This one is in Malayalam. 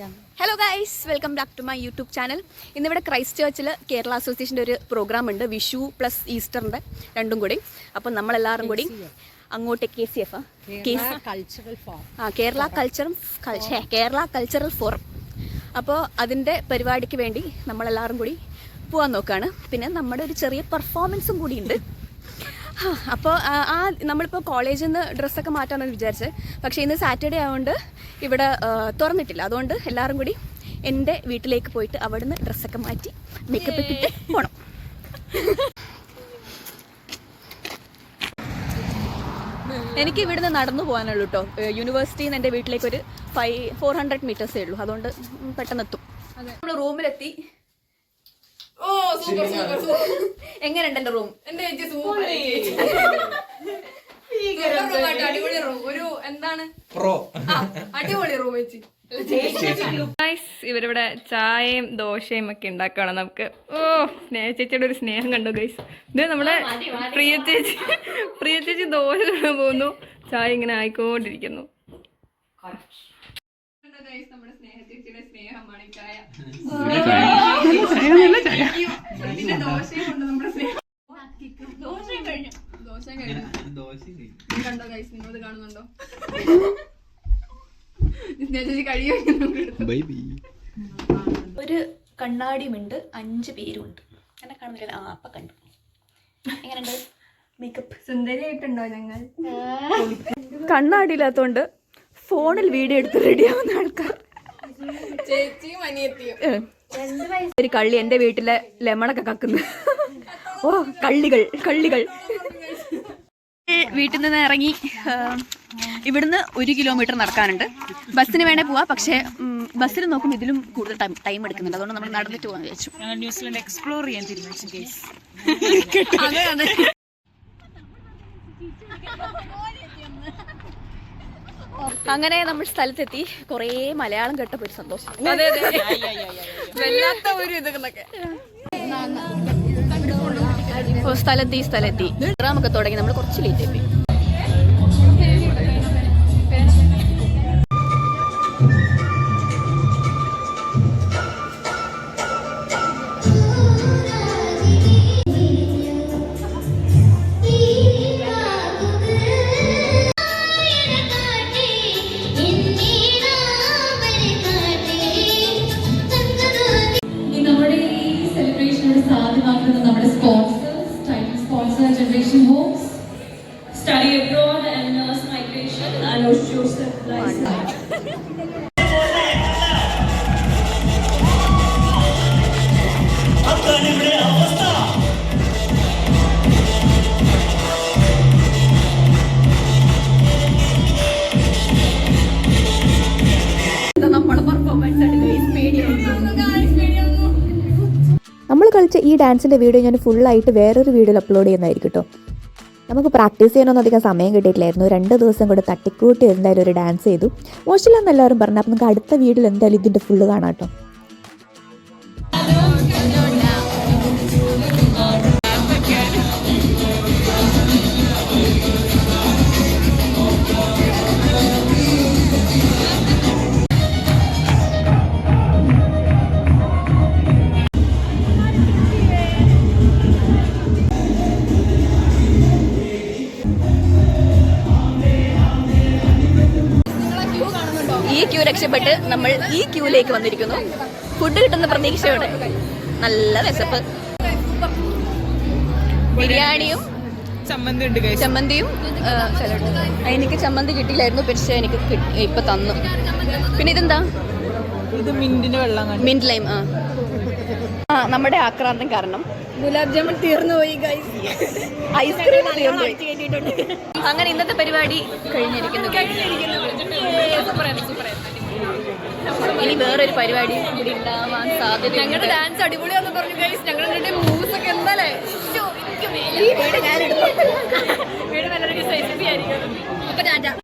Hello guys, welcome back to my YouTube channel. ഇന്നിവിടെ ക്രൈസ്റ്റ് ചർച്ചിൽ കേരള അസോസിയേഷൻ്റെ ഒരു പ്രോഗ്രാം ഉണ്ട്, വിഷു പ്ലസ് ഈസ്റ്ററിൻ്റെ രണ്ടും കൂടി. അപ്പം നമ്മളെല്ലാവരും കൂടി അങ്ങോട്ട് കേരള കൾച്ചറൽ ഫോറം, അപ്പോൾ അതിൻ്റെ പരിപാടിക്ക് വേണ്ടി നമ്മളെല്ലാവരും കൂടി പോകാൻ നോക്കുകയാണ്. പിന്നെ നമ്മുടെ ഒരു ചെറിയ പെർഫോമൻസും കൂടിയുണ്ട്. അപ്പോൾ നമ്മളിപ്പോൾ കോളേജിൽ നിന്ന് ഡ്രസ്സൊക്കെ മാറ്റാമെന്ന് വിചാരിച്ചത്, പക്ഷേ ഇന്ന് സാറ്റർഡേ ആയതുകൊണ്ട് ഇവിടെ തുറന്നിട്ടില്ല. അതുകൊണ്ട് എല്ലാവരും കൂടി എൻ്റെ വീട്ടിലേക്ക് പോയിട്ട് അവിടെ നിന്ന് ഡ്രസ്സൊക്കെ മാറ്റി മേക്കപ്പ് ഇട്ടിട്ട് പോകണം. എനിക്ക് ഇവിടുന്ന് നടന്നു പോകാനുള്ളൂ കേട്ടോ. യൂണിവേഴ്സിറ്റിയിൽ നിന്ന് എൻ്റെ വീട്ടിലേക്ക് ഒരു 400 മീറ്റേഴ്സേ ഉള്ളൂ. അതുകൊണ്ട് പെട്ടെന്ന് എത്തും. നമ്മൾ റൂമിലെത്തി. ഓ സൂപ്പർ സൂപ്പർ സൂപ്പർ. എങ്ങനെയുണ്ട് എൻ്റെ റൂം? എൻ്റെ സൂപ്പർ, അടിപൊളി റൂം. ഒരു എന്താണ് അടിപൊളി റൂം വെച്ച്. ഇവരിവിടെ ചായയും ദോശയും ഒക്കെ ഉണ്ടാക്കണം നമുക്ക്. ചേച്ചിയുടെ ഒരു സ്നേഹം കണ്ടു ഗൈസ്. ഇത് നമ്മുടെ പ്രിയ ചേച്ചി ദോശ പോകുന്നു, ചായ ഇങ്ങനെ ആയിക്കൊണ്ടിരിക്കുന്നു. നമ്മുടെ സ്നേഹച്ചേച്ചിയുടെ സ്നേഹമാണ് ഈ ചായ. ദോശയും കഴിഞ്ഞു. കണ്ടോ ഗൈസ്, നിങ്ങളത് കാണുന്നുണ്ടോ? ഒരു കണ്ണാടിയുമുണ്ട്, 5 പേരുണ്ട്. എന്നെ കാണുന്നില്ല. അപ്പൊ കണ്ടു. എങ്ങനെയുണ്ട് മേക്കപ്പ്? സുന്ദരിയായിട്ടുണ്ടോ? ഞങ്ങൾ കണ്ണാടിയില്ലാത്തോണ്ട് ഫോണിൽ വീഡിയോ എടുത്ത് റെഡിയാവുന്ന ആൾക്കാർ. ഒരു കള്ളി എൻ്റെ വീട്ടിലെ ലെമണൊക്കെ കക്കുന്നു. ഓ കള്ളികൾ. വീട്ടിൽ നിന്ന് ഇറങ്ങി ഇവിടുന്ന് 1 കിലോമീറ്റർ നടക്കാനുണ്ട്. ബസ്സിന് വേണേ പോവാ, പക്ഷേ ബസ്സിൽ നോക്കുമ്പോൾ ഇതിലും കൂടുതൽ ടൈം എടുക്കുന്നുണ്ട്. അതുകൊണ്ട് നമ്മൾ നടന്നിട്ട് പോകാൻ വിചാരിച്ചു. ന്യൂസിലൻഡ് എക്സ്പ്ലോർ ചെയ്യാൻ തീരുമാനിച്ചു. അങ്ങനെ നമ്മൾ സ്ഥലത്തെത്തി. കുറേ മലയാളം കേട്ടപ്പോൾ ഒരു സന്തോഷം. സ്ഥലത്തി നമുക്ക് തുടങ്ങി. നമ്മൾ കുറച്ച് ലേറ്റ് ആയി. Study abroad and nurse migration. Anush Joseph lifestyle. നമ്മൾ കളിച്ച ഈ ഡാൻസിൻ്റെ വീഡിയോ ഞാൻ ഫുള്ളായിട്ട് വേറൊരു വീഡിയോയിൽ അപ്ലോഡ് ചെയ്യുന്നതായിരിക്കും കേട്ടോ. നമുക്ക് പ്രാക്ടീസ് ചെയ്യാനൊന്നും അധികം സമയം കിട്ടിയിട്ടില്ലായിരുന്നു. 2 ദിവസം കൂടെ തട്ടിക്കൂട്ടി എന്തായാലും ഒരു ഡാൻസ് ചെയ്തു. മോശമില്ലെന്ന് എല്ലാവരും പറഞ്ഞു. അപ്പം നമുക്ക് അടുത്ത വീഡിയോയിൽ എന്തായാലും ഇതിൻ്റെ ഫുള്ള് കാണാം കേട്ടോ. ഈ ക്യൂ രക്ഷപ്പെട്ട് നമ്മൾ ഈ ക്യൂവിലേക്ക് വന്നിരിക്കുന്നു. ഫുഡ് കിട്ടുന്ന പ്രതീക്ഷയോടെ. നല്ല വിശപ്പ്. ബിരിയാണിയും ചമ്മന്തിയും. എനിക്ക് ചമ്മന്തി കിട്ടിയില്ലായിരുന്നു, പക്ഷേ എനിക്ക് ഇപ്പൊ തന്നു. പിന്നെ ഇതെന്താ? ഇത് മിന്റ് ലൈം. നമ്മുടെ ആക്രാന്തം കാരണം ഗുലാബ് ജാമുൻ തീർന്നു പോയി. ഐസ്ക്രീം അങ്ങനെ ഇന്നത്തെ പരിപാടി കഴിഞ്ഞിരിക്കുന്നു. ഇനി വേറൊരു പരിപാടി കൂടി ഉണ്ടാവാൻ സാധ്യത. ഞങ്ങളുടെ ഡാൻസ് അടിപൊളിയാന്ന് പറഞ്ഞു ഗൈസ്. ഞങ്ങളുടെ മൂവ്സ് ഒക്കെ എന്തായാലേ വീട് നല്ലൊരു സൈസ് ആയിരിക്കും. അപ്പൊ